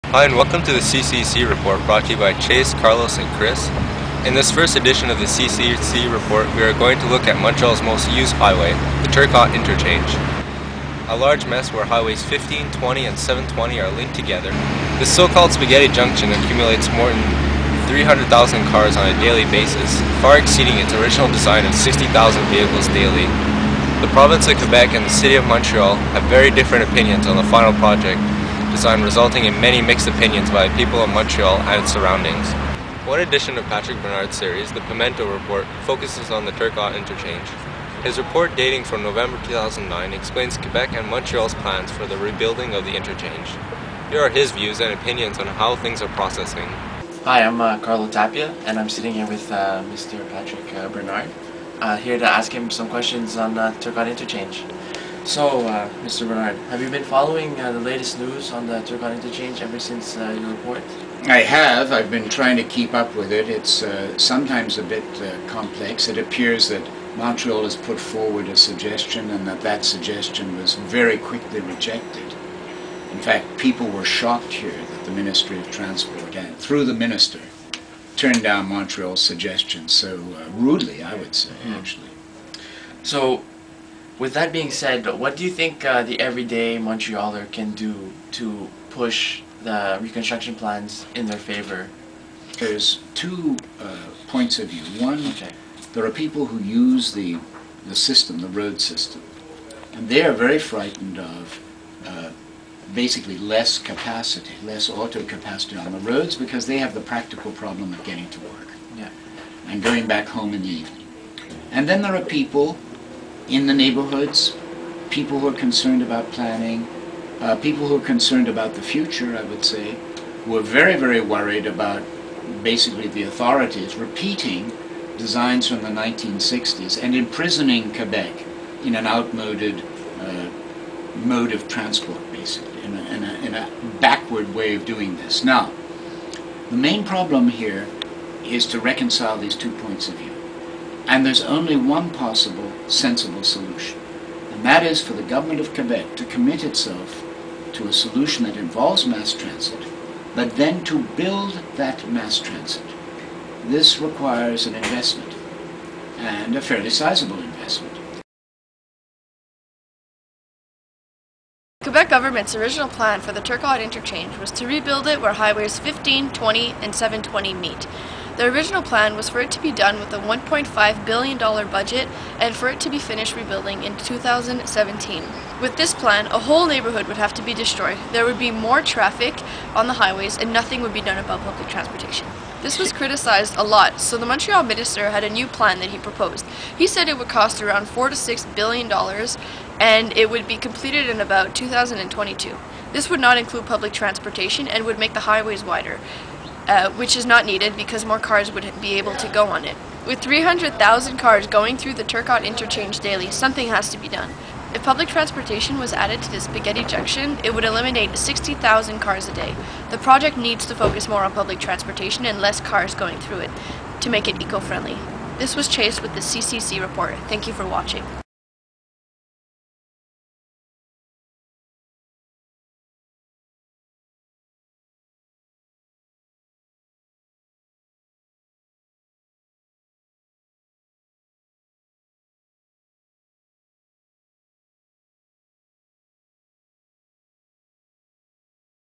Hi and welcome to the CCC report brought to you by Chase, Carlos and Chris. In this first edition of the CCC report, we are going to look at Montreal's most used highway, the Turcot Interchange. A large mess where highways 15, 20 and 720 are linked together. This so-called spaghetti junction accumulates more than 300,000 cars on a daily basis, far exceeding its original design of 60,000 vehicles daily. The province of Quebec and the city of Montreal have very different opinions on the final project design, resulting in many mixed opinions by people of Montreal and its surroundings. One edition of Patrick Bernard's series, the Pimento Report, focuses on the Turcot Interchange. His report, dating from November 2009, explains Quebec and Montreal's plans for the rebuilding of the interchange. Here are his views and opinions on how things are processing. Hi, I'm Carlo Tapia, and I'm sitting here with Mr. Patrick Bernard, here to ask him some questions on Turcot Interchange. So, Mr. Bernard, have you been following the latest news on the Turcot Interchange ever since your report? I have. I've been trying to keep up with it. It's sometimes a bit complex. It appears that Montreal has put forward a suggestion and that suggestion was very quickly rejected. In fact, people were shocked here that the Ministry of Transport, and through the Minister, turned down Montreal's suggestion so rudely, I would say, actually. So, with that being said, what do you think the everyday Montrealer can do to push the reconstruction plans in their favor? There's two points of view. One, there are people who use the system, the road system, and they are very frightened of basically less capacity, less auto capacity on the roads because they have the practical problem of getting to work and going back home in the evening. And then there are people in the neighborhoods, people who are concerned about planning, people who are concerned about the future, I would say, who are very, very worried about basically the authorities repeating designs from the 1960s and imprisoning Quebec in an outmoded mode of transport, basically, in a backward way of doing this. Now, the main problem here is to reconcile these 2 points of view. And there's only one possible sensible solution, and that is for the government of Quebec to commit itself to a solution that involves mass transit, but then to build that mass transit. This requires an investment, and a fairly sizable investment. Quebec government's original plan for the Turcot Interchange was to rebuild it where highways 15, 20, and 720 meet. The original plan was for it to be done with a $1.5 billion budget and for it to be finished rebuilding in 2017. With this plan, a whole neighborhood would have to be destroyed. There would be more traffic on the highways and nothing would be done about public transportation. This was criticized a lot, so the Montreal minister had a new plan that he proposed. He said it would cost around $4 to $6 billion and it would be completed in about 2022. This would not include public transportation and would make the highways wider. Which is not needed because more cars would be able to go on it. With 300,000 cars going through the Turcot Interchange daily, something has to be done. If public transportation was added to the spaghetti junction, it would eliminate 60,000 cars a day. The project needs to focus more on public transportation and less cars going through it to make it eco-friendly. This was Chase with the CCC report. Thank you for watching.